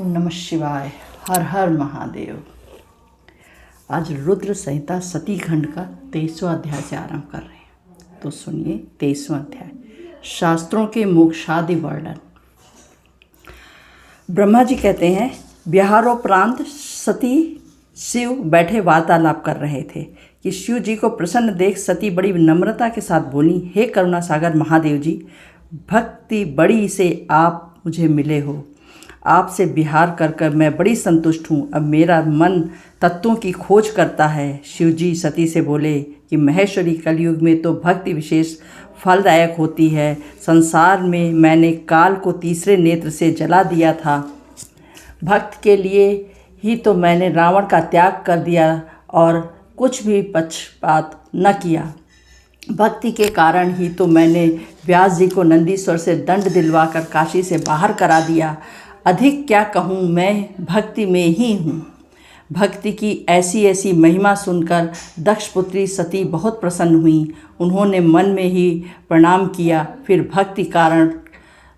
ओम नमः शिवाय। हर हर महादेव। आज रुद्र संहिता सती खंड का 23वां अध्याय से आरंभ कर रहे हैं। तो सुनिए 23वां अध्याय, शास्त्रों के मोक्षादि वर्णन। ब्रह्मा जी कहते हैं, विहारोपरांत सती शिव बैठे वार्तालाप कर रहे थे कि शिव जी को प्रसन्न देख सती बड़ी नम्रता के साथ बोली, हे करुणा सागर महादेव जी, भक्ति बड़ी से आप मुझे मिले हो। आपसे विहार कर कर मैं बड़ी संतुष्ट हूँ। अब मेरा मन तत्वों की खोज करता है। शिव जी सती से बोले कि महेश्वरी, कलयुग में तो भक्ति विशेष फलदायक होती है। संसार में मैंने काल को तीसरे नेत्र से जला दिया था। भक्त के लिए ही तो मैंने रावण का त्याग कर दिया और कुछ भी पक्षपात न किया। भक्ति के कारण ही तो मैंने व्यास जी को नंदीश्वर से दंड दिलवाकर काशी से बाहर करा दिया। अधिक क्या कहूँ, मैं भक्ति में ही हूँ। भक्ति की ऐसी ऐसी महिमा सुनकर दक्ष पुत्री सती बहुत प्रसन्न हुई। उन्होंने मन में ही प्रणाम किया। फिर भक्ति कारण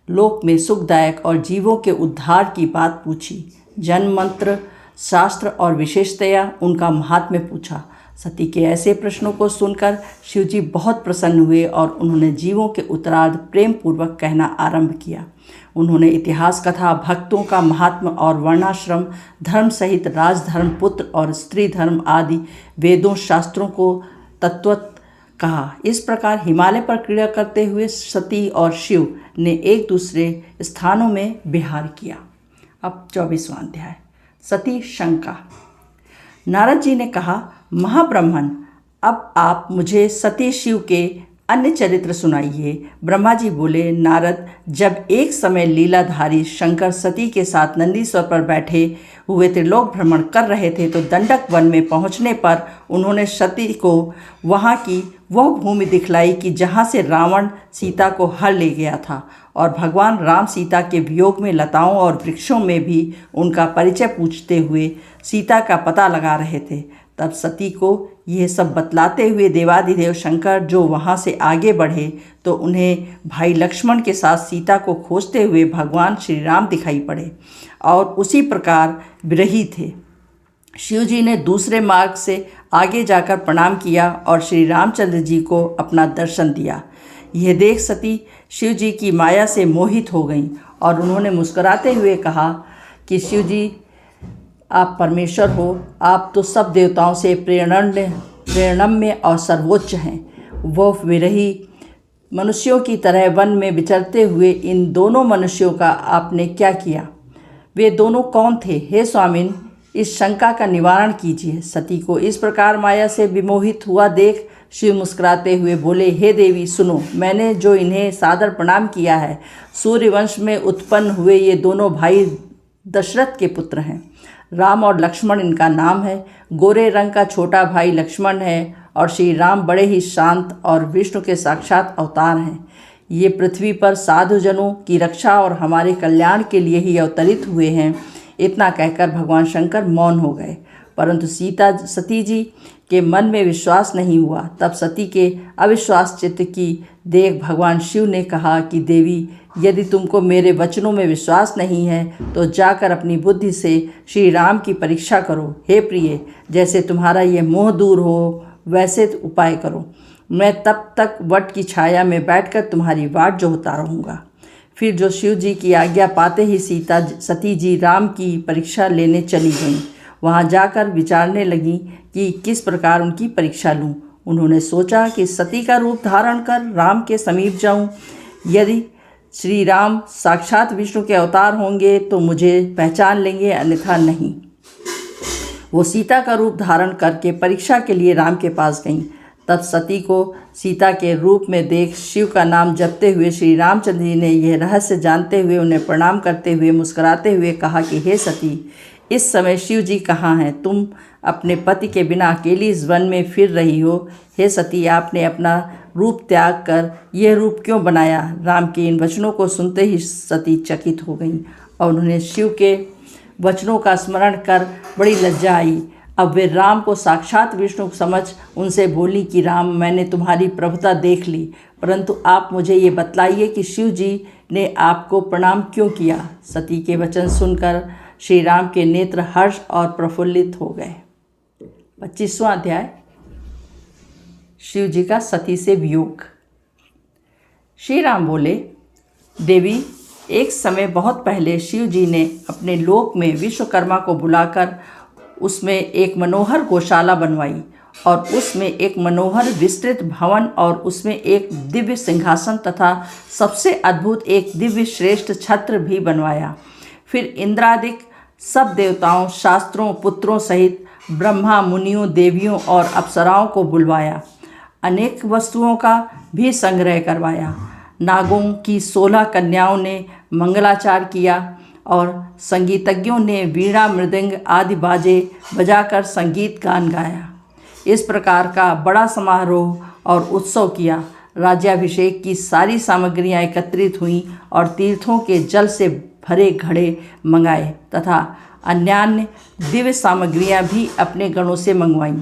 लोक में सुखदायक और जीवों के उद्धार की बात पूछी। जन्म मंत्र, शास्त्र और विशेषतया उनका महात्म्य पूछा। सती के ऐसे प्रश्नों को सुनकर शिवजी बहुत प्रसन्न हुए और उन्होंने जीवों के उत्तरार्ध प्रेम पूर्वक कहना आरंभ किया। उन्होंने इतिहास कथा, भक्तों का महात्म और वर्णाश्रम धर्म सहित राजधर्म, पुत्र और स्त्री धर्म आदि वेदों शास्त्रों को तत्वत कहा। इस प्रकार हिमालय पर क्रीड़ा करते हुए सती और शिव ने एक दूसरे स्थानों में विहार किया। अब 24वां अध्याय, सती शंका। नारद जी ने कहा, महाब्रह्मन, अब आप मुझे सती शिव के अन्य चरित्र सुनाइए। ब्रह्मा जी बोले, नारद, जब एक समय लीलाधारी शंकर सती के साथ नंदीश्वर पर बैठे हुए त्रिलोक भ्रमण कर रहे थे तो दंडक वन में पहुंचने पर उन्होंने सती को वहां की वह भूमि दिखलाई कि जहां से रावण सीता को हर ले गया था और भगवान राम सीता के वियोग में लताओं और वृक्षों में भी उनका परिचय पूछते हुए सीता का पता लगा रहे थे। तब सती को यह सब बतलाते हुए देवाधिदेव शंकर जो वहाँ से आगे बढ़े तो उन्हें भाई लक्ष्मण के साथ सीता को खोजते हुए भगवान श्री राम दिखाई पड़े और उसी प्रकार विरही थे। शिव जी ने दूसरे मार्ग से आगे जाकर प्रणाम किया और श्री रामचंद्र जी को अपना दर्शन दिया। यह देख सती शिव जी की माया से मोहित हो गईं और उन्होंने मुस्कुराते हुए कहा कि शिव जी, आप परमेश्वर हो। आप तो सब देवताओं से प्रेरणम्य और सर्वोच्च हैं। वह विरही मनुष्यों की तरह वन में विचरते हुए इन दोनों मनुष्यों का आपने क्या किया? वे दोनों कौन थे? हे स्वामिन, इस शंका का निवारण कीजिए। सती को इस प्रकार माया से विमोहित हुआ देख शिव मुस्कुराते हुए बोले, हे देवी, सुनो, मैंने जो इन्हें सादर प्रणाम किया है, सूर्यवंश में उत्पन्न हुए ये दोनों भाई दशरथ के पुत्र हैं। राम और लक्ष्मण इनका नाम है। गोरे रंग का छोटा भाई लक्ष्मण है और श्री राम बड़े ही शांत और विष्णु के साक्षात अवतार हैं। ये पृथ्वी पर साधुजनों की रक्षा और हमारे कल्याण के लिए ही अवतरित हुए हैं। इतना कहकर भगवान शंकर मौन हो गए, परंतु सती जी के मन में विश्वास नहीं हुआ। तब सती के अविश्वास चित्त की देख भगवान शिव ने कहा कि देवी, यदि तुमको मेरे वचनों में विश्वास नहीं है तो जाकर अपनी बुद्धि से श्री राम की परीक्षा करो। हे प्रिय, जैसे तुम्हारा ये मोह दूर हो वैसे उपाय करो। मैं तब तक वट की छाया में बैठकर तुम्हारी वाट जोहता रहूँगा। फिर जो शिव जी की आज्ञा पाते ही सती जी राम की परीक्षा लेने चली गईं। वहाँ जाकर विचारने लगीं कि किस प्रकार उनकी परीक्षा लूँ। उन्होंने सोचा कि सती का रूप धारण कर राम के समीप जाऊँ। यदि श्री राम साक्षात विष्णु के अवतार होंगे तो मुझे पहचान लेंगे, अन्यथा नहीं। वो सीता का रूप धारण करके परीक्षा के लिए राम के पास गईं। तब सती को सीता के रूप में देख शिव का नाम जपते हुए श्री रामचंद्र जी ने यह रहस्य जानते हुए उन्हें प्रणाम करते हुए मुस्कुराते हुए कहा कि हे सती, इस समय शिव जी कहाँ हैं? तुम अपने पति के बिना अकेली इस वन में फिर रही हो। हे सती, आपने अपना रूप त्याग कर यह रूप क्यों बनाया? राम के इन वचनों को सुनते ही सती चकित हो गईं और उन्होंने शिव के वचनों का स्मरण कर बड़ी लज्जा आई। अब वे राम को साक्षात विष्णु समझ उनसे बोली कि राम, मैंने तुम्हारी प्रभुता देख ली, परंतु आप मुझे ये बतलाइए कि शिव जी ने आपको प्रणाम क्यों किया? सती के वचन सुनकर श्री राम के नेत्र हर्ष और प्रफुल्लित हो गए। 25वां अध्याय, शिव जी का सती से वियोग। श्री राम बोले, देवी, एक समय बहुत पहले शिव जी ने अपने लोक में विश्वकर्मा को बुलाकर उसमें एक मनोहर गौशाला बनवाई और उसमें एक मनोहर विस्तृत भवन और उसमें एक दिव्य सिंहासन तथा सबसे अद्भुत एक दिव्य श्रेष्ठ छत्र भी बनवाया। फिर इंद्रादिक सब देवताओं, शास्त्रों, पुत्रों सहित ब्रह्मा, मुनियों, देवियों और अप्सराओं को बुलवाया। अनेक वस्तुओं का भी संग्रह करवाया। नागों की 16 कन्याओं ने मंगलाचार किया और संगीतज्ञों ने वीणा, मृदंग आदि बाजे बजाकर संगीत गान गाया। इस प्रकार का बड़ा समारोह और उत्सव किया। राज्याभिषेक की सारी सामग्रियां एकत्रित हुईं और तीर्थों के जल से भरे घड़े मंगाए तथा अन्यान्य दिव्य सामग्रियां भी अपने गणों से मंगवाईं।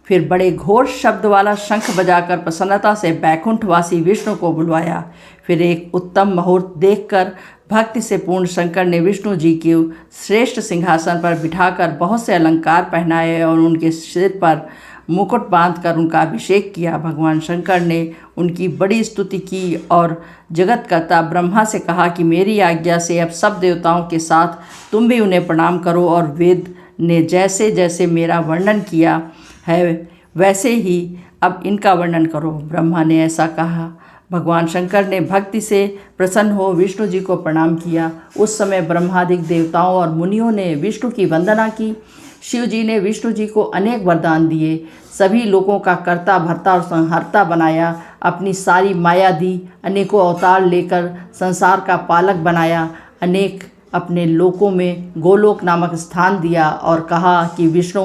फिर बड़े घोर शब्द वाला शंख बजाकर प्रसन्नता से बैकुंठवासी विष्णु को बुलवाया। फिर एक उत्तम मुहूर्त देखकर भक्ति से पूर्ण शंकर ने विष्णु जी को श्रेष्ठ सिंहासन पर बिठाकर बहुत से अलंकार पहनाए और उनके सिर पर मुकुट बांधकर उनका अभिषेक किया। भगवान शंकर ने उनकी बड़ी स्तुति की और जगतकर्ता ब्रह्मा से कहा कि मेरी आज्ञा से अब सब देवताओं के साथ तुम भी उन्हें प्रणाम करो और वेद ने जैसे जैसे मेरा वर्णन किया है वैसे ही अब इनका वर्णन करो। ब्रह्मा ने ऐसा कहा। भगवान शंकर ने भक्ति से प्रसन्न हो विष्णु जी को प्रणाम किया। उस समय ब्रह्मादिक देवताओं और मुनियों ने विष्णु की वंदना की। शिव जी ने विष्णु जी को अनेक वरदान दिए। सभी लोगों का कर्ता, भर्ता और संहर्ता बनाया। अपनी सारी माया दी। अनेकों अवतार लेकर संसार का पालक बनाया। अनेक अपने लोकों में गोलोक नामक स्थान दिया और कहा कि विष्णु,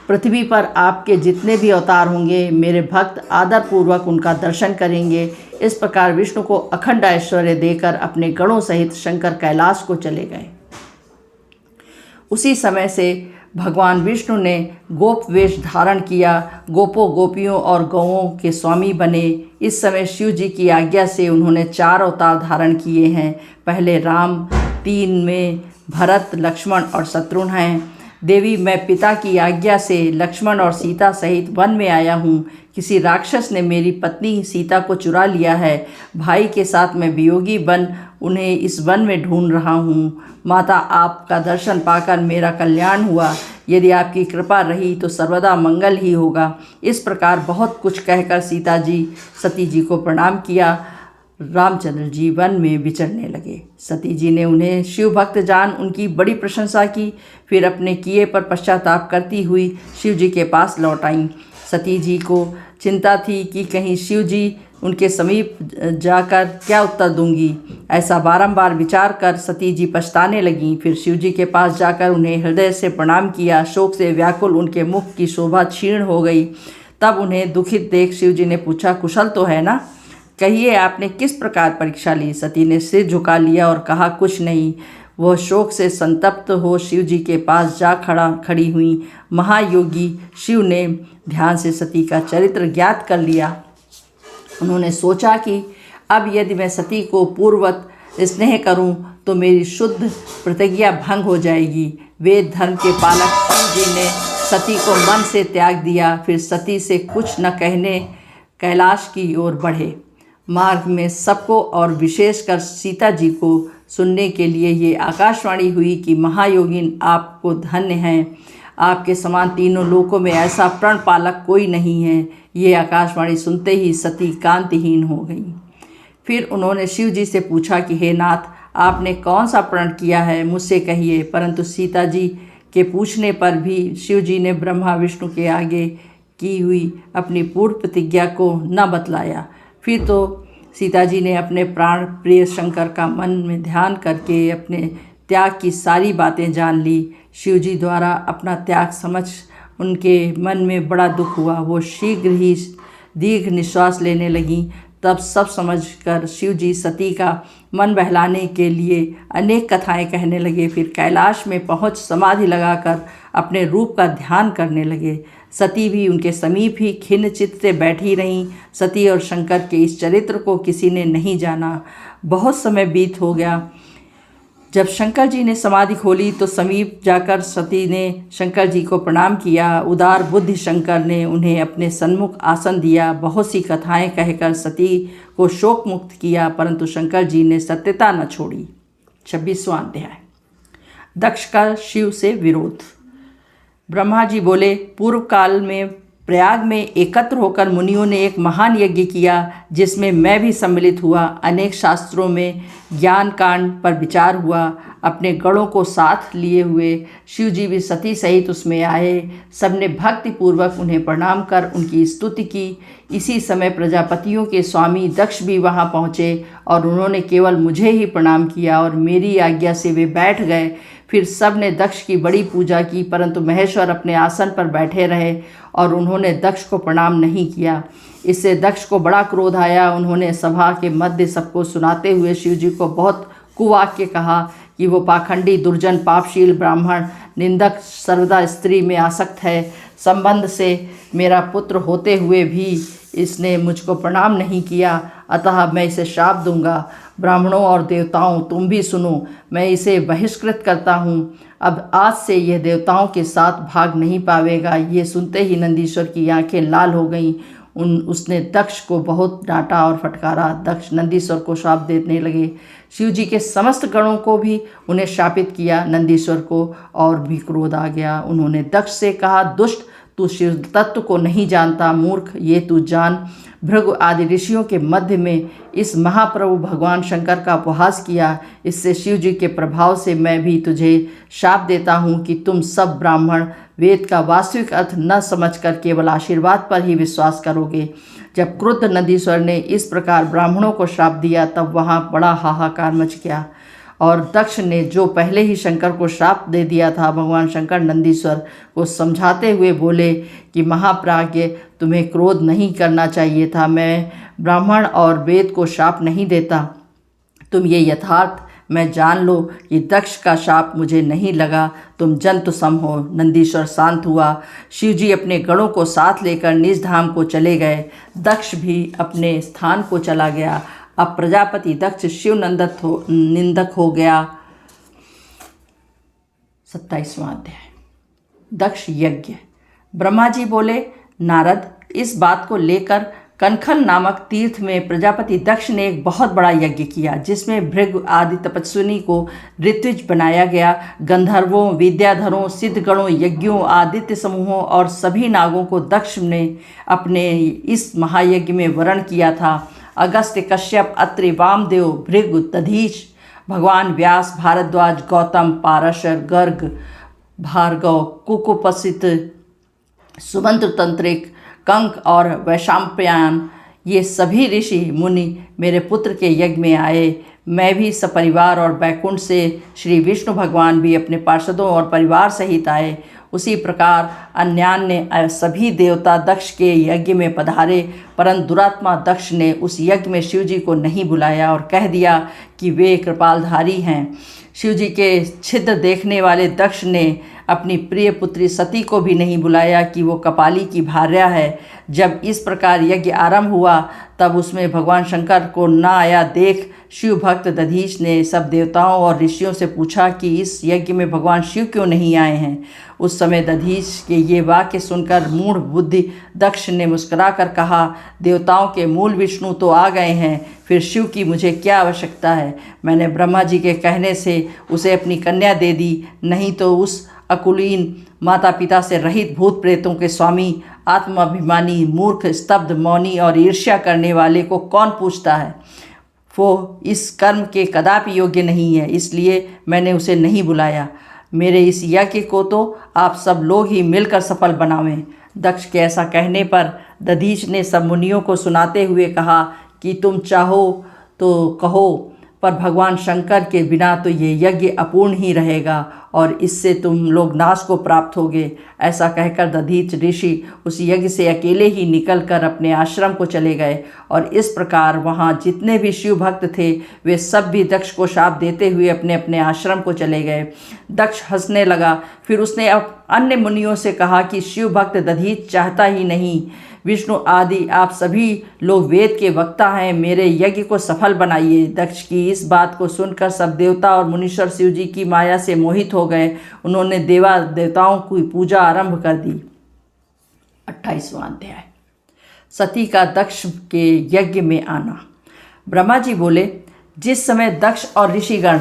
पृथ्वी पर आपके जितने भी अवतार होंगे मेरे भक्त आदरपूर्वक उनका दर्शन करेंगे। इस प्रकार विष्णु को अखंड ऐश्वर्य देकर अपने गणों सहित शंकर कैलाश को चले गए। उसी समय से भगवान विष्णु ने गोप वेश धारण किया। गोपों, गोपियों और गौओं के स्वामी बने। इस समय शिव जी की आज्ञा से उन्होंने 4 अवतार धारण किए हैं। पहले राम, 3 में भरत, लक्ष्मण और शत्रुघ्न हैं। देवी, मैं पिता की आज्ञा से लक्ष्मण और सीता सहित वन में आया हूँ। किसी राक्षस ने मेरी पत्नी सीता को चुरा लिया है। भाई के साथ मैं वियोगी बन उन्हें इस वन में ढूंढ रहा हूँ। माता, आपका दर्शन पाकर मेरा कल्याण हुआ। यदि आपकी कृपा रही तो सर्वदा मंगल ही होगा। इस प्रकार बहुत कुछ कहकर सीता जी सती जी को प्रणाम किया। रामचंद्र जी वन में विचरने लगे। सती जी ने उन्हें शिव भक्त जान उनकी बड़ी प्रशंसा की। फिर अपने किए पर पश्चाताप करती हुई शिव जी के पास लौट आईं। सती जी को चिंता थी कि कहीं शिव जी उनके समीप जाकर क्या उत्तर दूंगी। ऐसा बारंबार विचार कर सती जी पछताने लगीं। फिर शिव जी के पास जाकर उन्हें हृदय से प्रणाम किया। शोक से व्याकुल उनके मुख की शोभा क्षीण हो गई। तब उन्हें दुखित देख शिव जी ने पूछा, कुशल तो है ना? कहिए, आपने किस प्रकार परीक्षा ली? सती ने सिर झुका लिया और कहा, कुछ नहीं। वह शोक से संतप्त हो शिव जी के पास जा खड़ी हुई। महायोगी शिव ने ध्यान से सती का चरित्र ज्ञात कर लिया। उन्होंने सोचा कि अब यदि मैं सती को पूर्ववत स्नेह करूं तो मेरी शुद्ध प्रतिज्ञा भंग हो जाएगी। वेद धर्म के पालक शिव जी ने सती को मन से त्याग दिया। फिर सती से कुछ न कहने कैलाश की ओर बढ़े। मार्ग में सबको और विशेषकर सीता जी को सुनने के लिए ये आकाशवाणी हुई कि महायोगिन, आपको धन्य हैं। आपके समान तीनों लोकों में ऐसा प्रण पालक कोई नहीं है। ये आकाशवाणी सुनते ही सती कांतिहीन हो गई। फिर उन्होंने शिव जी से पूछा कि हे नाथ, आपने कौन सा प्रण किया है, मुझसे कहिए। परंतु सीता जी के पूछने पर भी शिव जी ने ब्रह्मा विष्णु के आगे की हुई अपनी पूर्व प्रतिज्ञा को न बतलाया। फिर तो सीता जी ने अपने प्राण प्रिय शंकर का मन में ध्यान करके अपने त्याग की सारी बातें जान ली। शिव जी द्वारा अपना त्याग समझ उनके मन में बड़ा दुख हुआ। वो शीघ्र ही दीर्घ निश्वास लेने लगीं। तब सब समझकर शिव जी सती का मन बहलाने के लिए अनेक कथाएं कहने लगे। फिर कैलाश में पहुंच समाधि लगाकर अपने रूप का ध्यान करने लगे। सती भी उनके समीप ही खिन्न चित्त से बैठी रहीं। सती और शंकर के इस चरित्र को किसी ने नहीं जाना। बहुत समय बीत हो गया। जब शंकर जी ने समाधि खोली तो समीप जाकर सती ने शंकर जी को प्रणाम किया। उदार बुद्धि शंकर ने उन्हें अपने सन्मुख आसन दिया। बहुत सी कथाएं कहकर सती को शोक मुक्त किया, परंतु शंकर जी ने सत्यता न छोड़ी। 26वां अध्याय। दक्ष का शिव से विरोध। ब्रह्मा जी बोले, पूर्व काल में प्रयाग में एकत्र होकर मुनियों ने एक महान यज्ञ किया, जिसमें मैं भी सम्मिलित हुआ। अनेक शास्त्रों में ज्ञान कांड पर विचार हुआ। अपने गणों को साथ लिए हुए शिव जी भी सती सहित उसमें आए। सबने भक्ति पूर्वक उन्हें प्रणाम कर उनकी स्तुति की। इसी समय प्रजापतियों के स्वामी दक्ष भी वहां पहुँचे और उन्होंने केवल मुझे ही प्रणाम किया और मेरी आज्ञा से वे बैठ गए। फिर सब ने दक्ष की बड़ी पूजा की, परंतु महेश्वर अपने आसन पर बैठे रहे और उन्होंने दक्ष को प्रणाम नहीं किया। इससे दक्ष को बड़ा क्रोध आया। उन्होंने सभा के मध्य सबको सुनाते हुए शिव जी को बहुत कुवाक्य कहा कि वो पाखंडी, दुर्जन, पापशील, ब्राह्मण, निंदक, सर्वदा स्त्री में आसक्त है। संबंध से मेरा पुत्र होते हुए भी इसने मुझको प्रणाम नहीं किया, अतः मैं इसे शाप दूंगा। ब्राह्मणों और देवताओं, तुम भी सुनो, मैं इसे बहिष्कृत करता हूँ। अब आज से यह देवताओं के साथ भाग नहीं पावेगा। ये सुनते ही नंदीश्वर की आंखें लाल हो गईं। उसने दक्ष को बहुत डांटा और फटकारा। दक्ष नंदीश्वर को शाप देने लगे। शिव जी के समस्त गणों को भी उन्हें शापित किया। नंदीश्वर को और भी क्रोध आ गया। उन्होंने दक्ष से कहा, दुष्ट, तू शिव तत्व को नहीं जानता। मूर्ख, ये तू जान, भृगु आदि ऋषियों के मध्य में इस महाप्रभु भगवान शंकर का उपहास किया। इससे शिव जी के प्रभाव से मैं भी तुझे शाप देता हूँ कि तुम सब ब्राह्मण वेद का वास्तविक अर्थ न समझकर केवल आशीर्वाद पर ही विश्वास करोगे। जब क्रुद्ध नंदीश्वर ने इस प्रकार ब्राह्मणों को श्राप दिया, तब वहाँ बड़ा हाहाकार मच गया और दक्ष ने जो पहले ही शंकर को श्राप दे दिया था, भगवान शंकर नंदीश्वर को समझाते हुए बोले कि महाप्राज्ञ, तुम्हें क्रोध नहीं करना चाहिए था। मैं ब्राह्मण और वेद को श्राप नहीं देता। तुम ये यथार्थ मैं जान लो कि दक्ष का शाप मुझे नहीं लगा, तुम जंतु सम हो। नंदीश्वर शांत हुआ। शिव जी अपने गणों को साथ लेकर निज धाम को चले गए। दक्ष भी अपने स्थान को चला गया। अब प्रजापति दक्ष शिव निंदक हो गया। 27वां अध्याय। दक्ष यज्ञ। ब्रह्मा जी बोले, नारद, इस बात को लेकर कनखल नामक तीर्थ में प्रजापति दक्ष ने एक बहुत बड़ा यज्ञ किया, जिसमें भृगु आदि तपस्विनी को ऋत्विज बनाया गया। गंधर्वों, विद्याधरों, सिद्धगणों, यज्ञों, आदित्य समूहों और सभी नागों को दक्ष ने अपने इस महायज्ञ में वरण किया था। अगस्त्य, कश्यप, अत्रि, वामदेव, भृगु, दधीच, भगवान व्यास, भारद्वाज, गौतम, पाराशर, गर्ग, भार्गव, कुकुपसित, सुमंत्र तंत्रिक, कंक और वैशंपायन, ये सभी ऋषि मुनि मेरे पुत्र के यज्ञ में आए। मैं भी सपरिवार और बैकुंठ से श्री विष्णु भगवान भी अपने पार्षदों और परिवार सहित आए। उसी प्रकार अन्यान्य सभी देवता दक्ष के यज्ञ में पधारे, परंतु दुरात्मा दक्ष ने उस यज्ञ में शिव जी को नहीं बुलाया और कह दिया कि वे कृपालधारी हैं। शिव जी के छिद्र देखने वाले दक्ष ने अपनी प्रिय पुत्री सती को भी नहीं बुलाया कि वो कपाली की भार्या है। जब इस प्रकार यज्ञ आरंभ हुआ, तब उसमें भगवान शंकर को न आया देख शिव भक्त दधीच ने सब देवताओं और ऋषियों से पूछा कि इस यज्ञ में भगवान शिव क्यों नहीं आए हैं। उस समय दधीच के ये वाक्य सुनकर मूढ़ बुद्धि दक्ष ने मुस्कुराकर कहा, देवताओं के मूल विष्णु तो आ गए हैं, फिर शिव की मुझे क्या आवश्यकता है। मैंने ब्रह्मा जी के कहने से उसे अपनी कन्या दे दी, नहीं तो उस अकुलीन माता पिता से रहित भूत प्रेतों के स्वामी, आत्माभिमानी, मूर्ख, स्तब्ध, मौनी और ईर्ष्या करने वाले को कौन पूछता है। वो इस कर्म के कदापि योग्य नहीं है, इसलिए मैंने उसे नहीं बुलाया। मेरे इस यज्ञ को तो आप सब लोग ही मिलकर सफल बनावें। दक्ष के ऐसा कहने पर दधीच ने सब मुनियों को सुनाते हुए कहा कि तुम चाहो तो कहो, पर भगवान शंकर के बिना तो ये यज्ञ अपूर्ण ही रहेगा और इससे तुम लोग नाश को प्राप्त होगे। ऐसा कहकर दधीच ऋषि उस यज्ञ से अकेले ही निकलकर अपने आश्रम को चले गए और इस प्रकार वहाँ जितने भी शिव भक्त थे वे सब भी दक्ष को शाप देते हुए अपने अपने आश्रम को चले गए। दक्ष हंसने लगा। फिर उसने अन्य मुनियों से कहा कि शिव भक्त दधीच चाहता ही नहीं, विष्णु आदि आप सभी लोग वेद के वक्ता हैं, मेरे यज्ञ को सफल बनाइए। दक्ष की इस बात को सुनकर सब देवता और मुनीश्वर शिव जी की माया से मोहित हो गए। उन्होंने देवताओं की पूजा आरंभ कर दी। 28वां अध्याय। सती का दक्ष के यज्ञ में आना। ब्रह्मा जी बोले, जिस समय दक्ष और ऋषिगण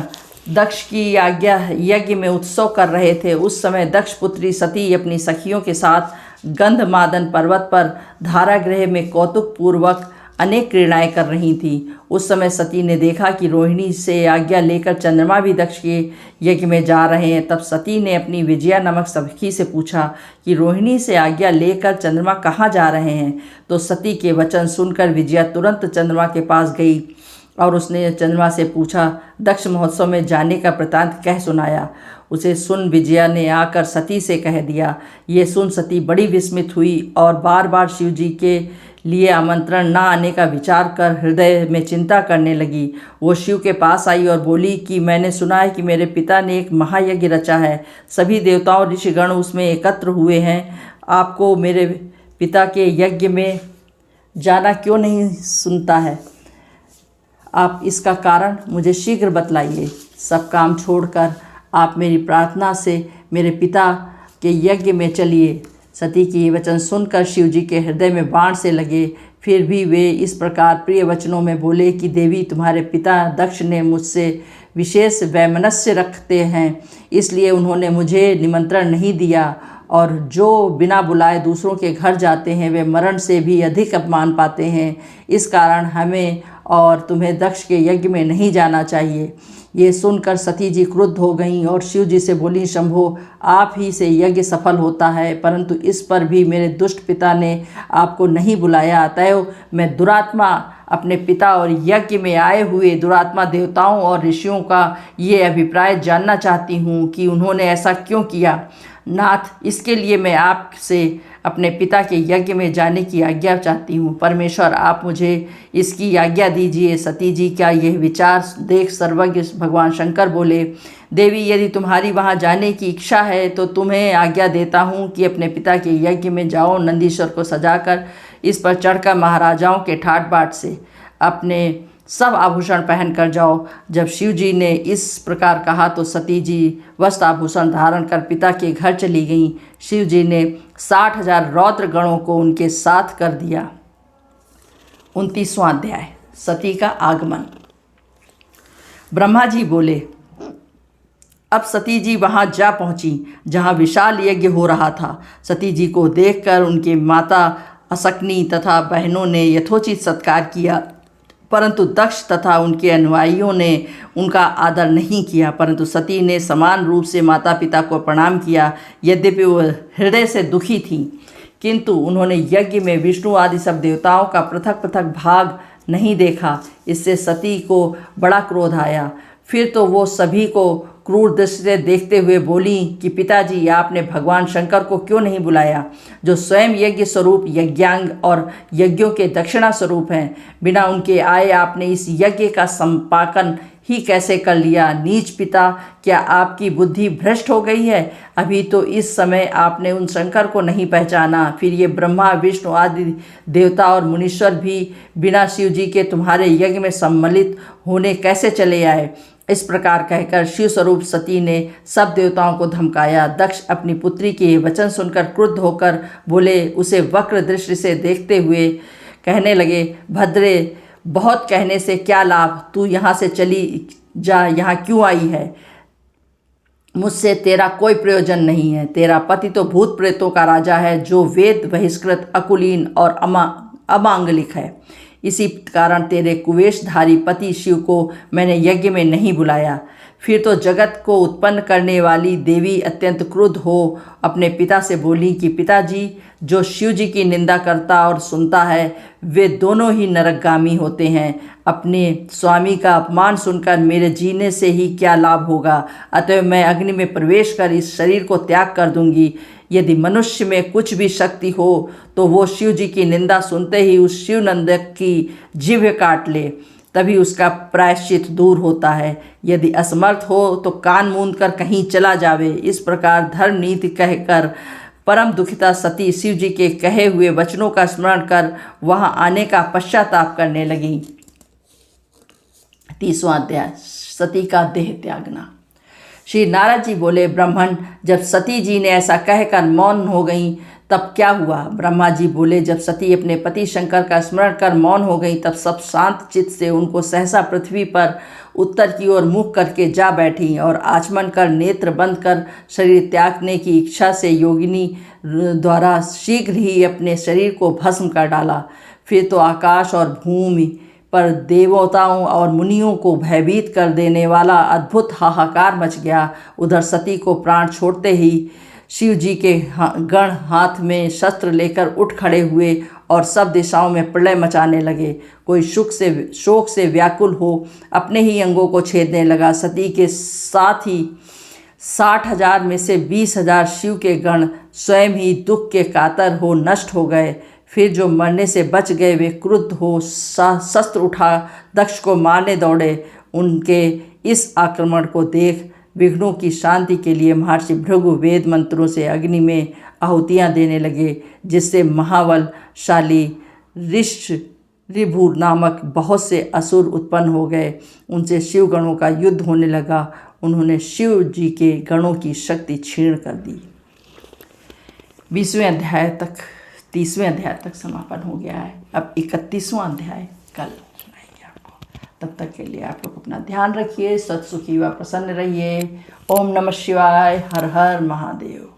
दक्ष की आज्ञा यज्ञ में उत्सव कर रहे थे, उस समय दक्ष पुत्री सती अपनी सखियों के साथ गंधमादन पर्वत पर धारागृह में कौतुक पूर्वक अनेक क्रीड़ाएं कर रही थी। उस समय सती ने देखा कि रोहिणी से आज्ञा लेकर चंद्रमा भी दक्ष के यज्ञ में जा रहे हैं। तब सती ने अपनी विजया नामक सखी से पूछा कि रोहिणी से आज्ञा लेकर चंद्रमा कहाँ जा रहे हैं। तो सती के वचन सुनकर विजया तुरंत चंद्रमा के पास गई और उसने चंद्रमा से पूछा, दक्ष महोत्सव में जाने का वृतांत कह सुनाया। उसे सुन विजया ने आकर सती से कह दिया। ये सुन सती बड़ी विस्मित हुई और बार बार शिव जी के लिए आमंत्रण न आने का विचार कर हृदय में चिंता करने लगी। वो शिव के पास आई और बोली कि मैंने सुना है कि मेरे पिता ने एक महायज्ञ रचा है, सभी देवताओं ऋषिगण उसमें एकत्र हुए हैं। आपको मेरे पिता के यज्ञ में जाना क्यों नहीं सुनता है? आप इसका कारण मुझे शीघ्र बतलाइए। सब काम छोड़कर आप मेरी प्रार्थना से मेरे पिता के यज्ञ में चलिए। सती की ये वचन सुनकर शिव जी के हृदय में बाण से लगे। फिर भी वे इस प्रकार प्रिय वचनों में बोले कि देवी, तुम्हारे पिता दक्ष ने मुझसे विशेष वैमनस्य रखते हैं, इसलिए उन्होंने मुझे निमंत्रण नहीं दिया और जो बिना बुलाए दूसरों के घर जाते हैं वे मरण से भी अधिक अपमान पाते हैं। इस कारण हमें और तुम्हें दक्ष के यज्ञ में नहीं जाना चाहिए। ये सुनकर सती जी क्रुद्ध हो गईं और शिव जी से बोली, शंभो, आप ही से यज्ञ सफल होता है, परंतु इस पर भी मेरे दुष्ट पिता ने आपको नहीं बुलाया। अतएव मैं दुरात्मा अपने पिता और यज्ञ में आए हुए दुरात्मा देवताओं और ऋषियों का ये अभिप्राय जानना चाहती हूँ कि उन्होंने ऐसा क्यों किया। नाथ, इसके लिए मैं आपसे अपने पिता के यज्ञ में जाने की आज्ञा चाहती हूँ। परमेश्वर, आप मुझे इसकी आज्ञा दीजिए। सती जी का यह विचार देख सर्वज्ञ भगवान शंकर बोले, देवी, यदि तुम्हारी वहाँ जाने की इच्छा है तो तुम्हें आज्ञा देता हूँ कि अपने पिता के यज्ञ में जाओ। नंदीश्वर को सजाकर इस पर चढ़कर महाराजाओं के ठाट बाट से अपने सब आभूषण पहन कर जाओ। जब शिव जी ने इस प्रकार कहा तो सती जी वस्त्र आभूषण धारण कर पिता के घर चली गईं। शिव जी ने 60,000 रौद्र गणों को उनके साथ कर दिया। 29वां अध्याय। सती का आगमन। ब्रह्मा जी बोले, अब सती जी वहाँ जा पहुँची जहाँ विशाल यज्ञ हो रहा था। सती जी को देखकर उनके माता असकनी तथा बहनों ने यथोचित सत्कार किया, परंतु दक्ष तथा उनके अनुयायियों ने उनका आदर नहीं किया। परंतु सती ने समान रूप से माता पिता को प्रणाम किया। यद्यपि वह हृदय से दुखी थीं, किंतु उन्होंने यज्ञ में विष्णु आदि सब देवताओं का पृथक पृथक भाग नहीं देखा। इससे सती को बड़ा क्रोध आया। फिर तो वो सभी को क्रूर दृष्टि से देखते हुए बोली कि पिताजी, आपने भगवान शंकर को क्यों नहीं बुलाया, जो स्वयं यज्ञ स्वरूप यज्ञांग और यज्ञों के दक्षिणा स्वरूप हैं। बिना उनके आए आपने इस यज्ञ का संपादन ही कैसे कर लिया। नीच पिता, क्या आपकी बुद्धि भ्रष्ट हो गई है? अभी तो इस समय आपने उन शंकर को नहीं पहचाना, फिर ये ब्रह्मा विष्णु आदि देवता और मुनीश्वर भी बिना शिव जी के तुम्हारे यज्ञ में सम्मिलित होने कैसे चले आए। इस प्रकार कहकर शिव स्वरूप सती ने सब देवताओं को धमकाया। दक्ष अपनी पुत्री के वचन सुनकर क्रुद्ध होकर बोले, उसे वक्र दृष्टि से देखते हुए कहने लगे, भद्रे, बहुत कहने से क्या लाभ, तू यहाँ से चली जा, यहाँ क्यों आई है? मुझसे तेरा कोई प्रयोजन नहीं है। तेरा पति तो भूत प्रेतों का राजा है, जो वेद बहिष्कृत, अकुलीन और अमांगलिक है। इसी कारण तेरे कुवेशधारी पति शिव को मैंने यज्ञ में नहीं बुलाया। फिर तो जगत को उत्पन्न करने वाली देवी अत्यंत क्रुद्ध हो अपने पिता से बोली कि पिताजी, जो शिव जी की निंदा करता और सुनता है वे दोनों ही नरकगामी होते हैं। अपने स्वामी का अपमान सुनकर मेरे जीने से ही क्या लाभ होगा। अतः मैं अग्नि में प्रवेश कर इस शरीर को त्याग कर दूंगी। यदि मनुष्य में कुछ भी शक्ति हो तो वो शिव जी की निंदा सुनते ही उस शिव नंदक की जिह्वा काट ले, तभी उसका प्रायश्चित दूर होता है। यदि असमर्थ हो तो कान मूंद कर कहीं चला जावे। इस प्रकार धर्म नीति कहकर परम दुखिता सती शिव जी के कहे हुए वचनों का स्मरण कर वहां आने का पश्चाताप करने लगी। 30वां अध्याय, सती का देह त्यागना। श्री नारद जी बोले, ब्राह्मण, जब सती जी ने ऐसा कहकर मौन हो गईं तब क्या हुआ? ब्रह्मा जी बोले, जब सती अपने पति शंकर का स्मरण कर मौन हो गई तब सब शांत चित्त से उनको सहसा पृथ्वी पर उत्तर की ओर मुख करके जा बैठी और आचमन कर नेत्र बंद कर शरीर त्यागने की इच्छा से योगिनी द्वारा शीघ्र ही अपने शरीर को भस्म कर डाला। फिर तो आकाश और भूमि पर देवताओं और मुनियों को भयभीत कर देने वाला अद्भुत हाहाकार मच गया। उधर सती को प्राण छोड़ते ही शिव जी के गण हाथ में शस्त्र लेकर उठ खड़े हुए और सब दिशाओं में प्रलय मचाने लगे। कोई शोक से व्याकुल हो अपने ही अंगों को छेदने लगा। सती के साथ ही 60,000 में से 20,000 शिव के गण स्वयं ही दुख के कातर हो नष्ट हो गए। फिर जो मरने से बच गए वे क्रुद्ध हो शस्त्र उठा दक्ष को मारने दौड़े। उनके इस आक्रमण को देख विघ्नों की शांति के लिए महर्षि भृगु वेद मंत्रों से अग्नि में आहुतियाँ देने लगे, जिससे महाबलशाली ऋभु नामक बहुत से असुर उत्पन्न हो गए। उनसे शिव गणों का युद्ध होने लगा। उन्होंने शिव जी के गणों की शक्ति क्षीण कर दी। 20वें अध्याय तक 30वें अध्याय तक समापन हो गया है। अब 31वां अध्याय कल सुनाएंगे आपको। तब तक के लिए आप लोग अपना ध्यान रखिए, सत सुखी व प्रसन्न रहिए। ओम नमः शिवाय। हर हर महादेव।